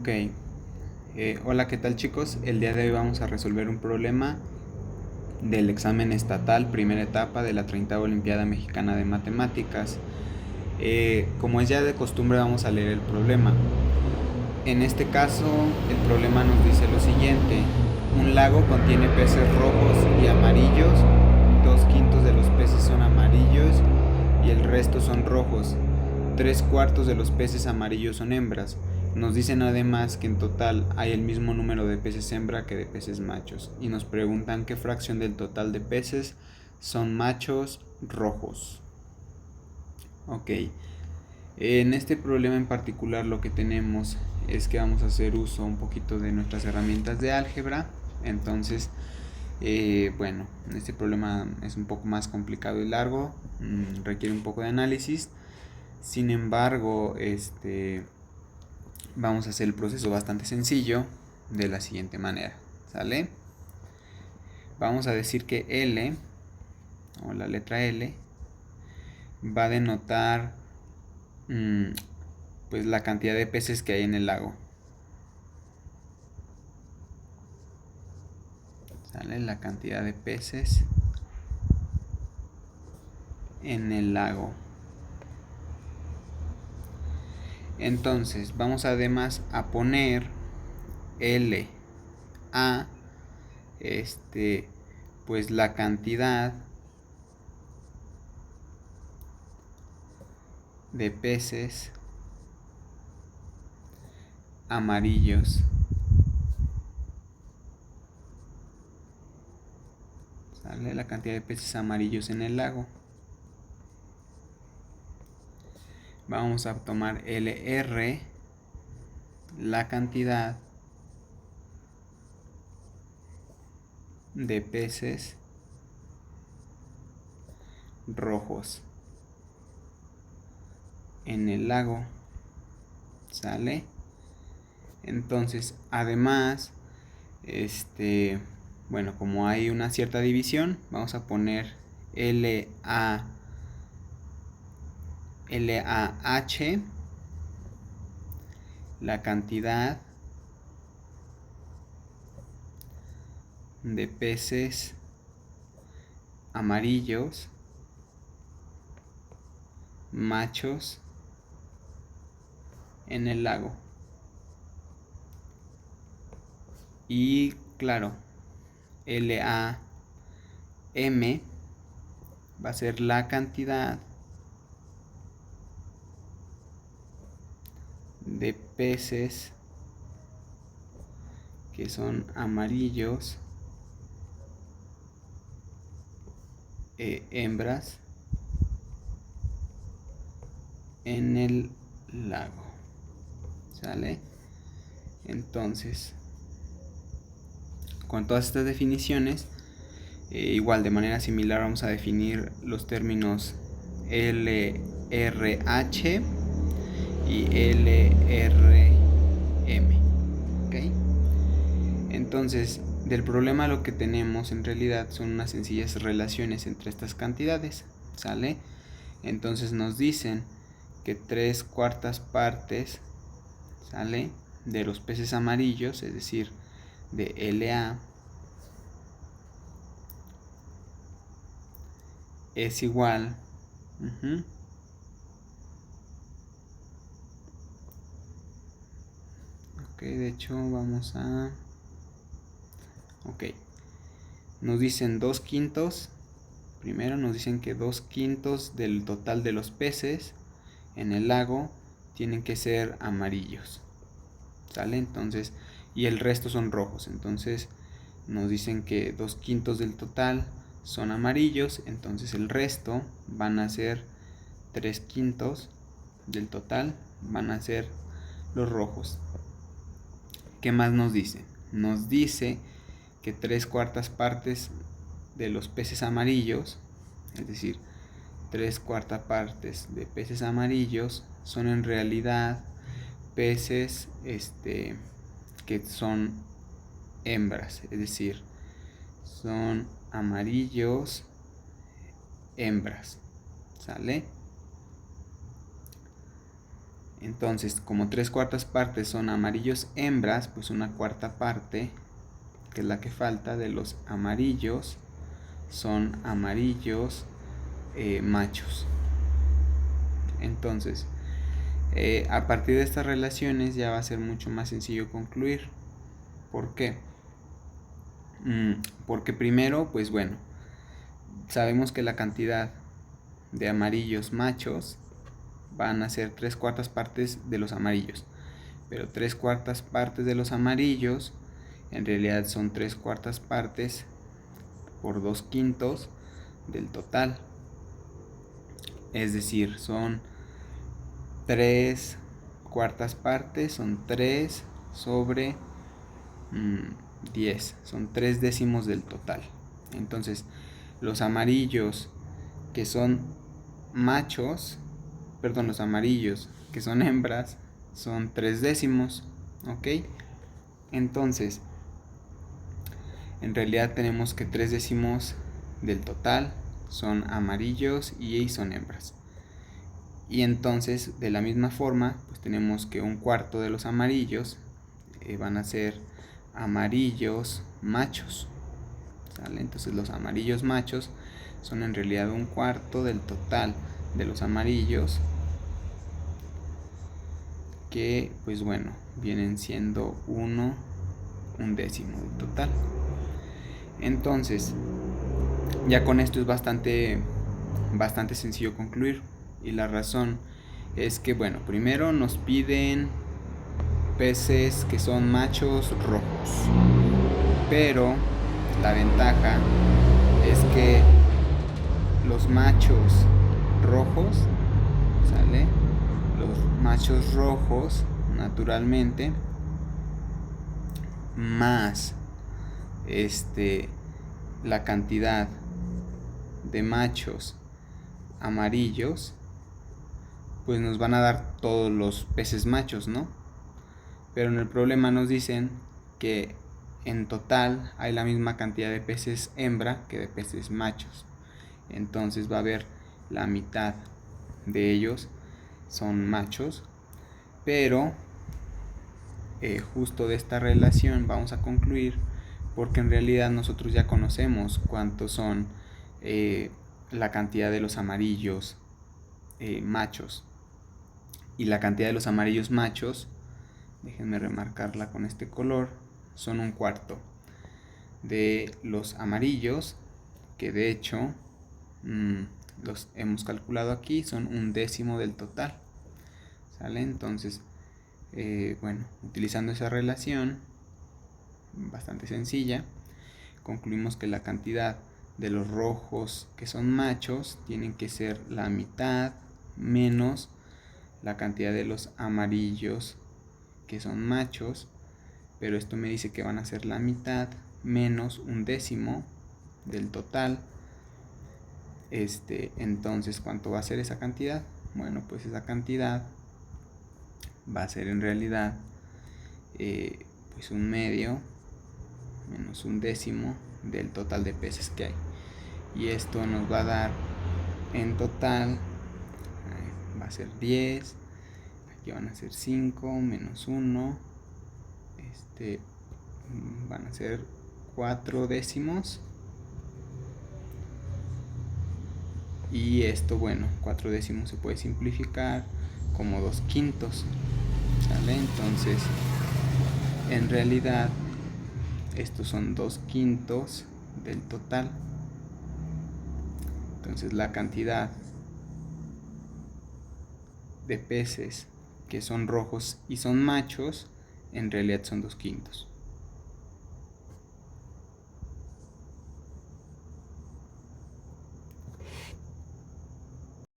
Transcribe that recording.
Ok, hola, ¿qué tal chicos? El día de hoy vamos a resolver un problema del examen estatal, primera etapa de la 30ª Olimpiada Mexicana de Matemáticas. Como es ya de costumbre, vamos a leer el problema. En este caso, el problema nos dice lo siguiente: un lago contiene peces rojos y amarillos, 2/5 de los peces son amarillos y el resto son rojos. 3/4 de los peces amarillos son hembras. Nos dicen además que en total hay el mismo número de peces hembra que de peces machos. Y nos preguntan qué fracción del total de peces son machos rojos. Ok. En este problema en particular lo que tenemos es que vamos a hacer uso un poquito de nuestras herramientas de álgebra. Entonces, bueno, este problema es un poco más complicado y largo, requiere un poco de análisis. Sin embargo, vamos a hacer el proceso bastante sencillo de la siguiente manera, ¿sale? Vamos a decir que L, o la letra L, va a denotar pues la cantidad de peces que hay en el lago, ¿sale? La cantidad de peces en el lago. Entonces vamos además a poner L a pues la cantidad de peces amarillos, ¿sale? La cantidad de peces amarillos en el lago. Vamos a tomar LR, la cantidad de peces rojos en el lago, ¿sale? Entonces, además, bueno, como hay una cierta división, vamos a poner LAH, la cantidad de peces amarillos machos en el lago. Y claro, LAM va a ser la cantidad de peces que son amarillos, hembras en el lago, ¿sale? Entonces, con todas estas definiciones, igual de manera similar vamos a definir los términos LRH y LRM, ¿ok? Entonces, del problema lo que tenemos en realidad son unas sencillas relaciones entre estas cantidades, ¿sale? Entonces nos dicen que 3/4 partes, ¿sale?, de los peces amarillos, es decir, de LA, es igual ok, de hecho vamos a ok, nos dicen 2/5. Primero nos dicen que 2/5 del total de los peces en el lago tienen que ser amarillos, ¿sale? Entonces, y el resto son rojos. Entonces nos dicen que 2/5 del total son amarillos, entonces el resto van a ser 3/5 del total, van a ser los rojos. ¿Qué más nos dice? Nos dice que 3/4 partes de los peces amarillos, es decir, 3/4 partes de peces amarillos son en realidad peces que son hembras, es decir, son amarillos hembras, ¿sale? Entonces, como 3/4 partes son amarillos hembras, pues 1/4 parte, que es la que falta de los amarillos, son amarillos machos. Entonces, a partir de estas relaciones ya va a ser mucho más sencillo concluir. ¿Por qué? Porque primero, pues bueno, sabemos que la cantidad de amarillos machos van a ser 3/4 partes de los amarillos, pero 3/4 partes de los amarillos en realidad son 3/4 partes por 2/5 del total, es decir, son 3/4 partes, son 3 sobre 10, son 3 décimos del total. Entonces, los amarillos que son machos, perdón, los amarillos que son hembras son 3 décimos, ¿ok? Entonces, en realidad tenemos que 3 décimos del total son amarillos y son hembras. Y entonces, de la misma forma, pues tenemos que 1/4 de los amarillos van a ser amarillos machos, ¿sale? Entonces los amarillos machos son en realidad 1/4 del total de los amarillos, que pues bueno, vienen siendo 1/10 del total. Entonces, ya con esto es bastante sencillo concluir, y la razón es que, bueno, primero nos piden peces que son machos rojos, pero la ventaja es que los machos rojos, ¿sale? Los machos rojos, naturalmente, más la cantidad de machos amarillos, pues nos van a dar todos los peces machos, ¿no? Pero en el problema nos dicen que en total hay la misma cantidad de peces hembra que de peces machos. Entonces va a haber la mitad de ellos son machos, pero justo de esta relación vamos a concluir, porque en realidad nosotros ya conocemos cuántos son la cantidad de los amarillos machos, y la cantidad de los amarillos machos, déjenme remarcarla con este color, son 1/4 de los amarillos, que de hecho los hemos calculado aquí, son 1/10 del total, ¿sale? Entonces, bueno, utilizando esa relación bastante sencilla, concluimos que la cantidad de los rojos que son machos tienen que ser la mitad menos la cantidad de los amarillos que son machos, pero esto me dice que van a ser la mitad menos 1/10 del total. Entonces, ¿cuánto va a ser esa cantidad? Bueno, pues esa cantidad va a ser en realidad pues 1/2 menos 1/10 del total de peces que hay, y esto nos va a dar en total, va a ser 10, aquí van a ser 5 menos 1, van a ser 4 décimos, y esto, bueno, 4 décimos se puede simplificar como 2/5, ¿sale? Entonces, en realidad estos son 2/5 del total. Entonces, la cantidad de peces que son rojos y son machos en realidad son 2/5.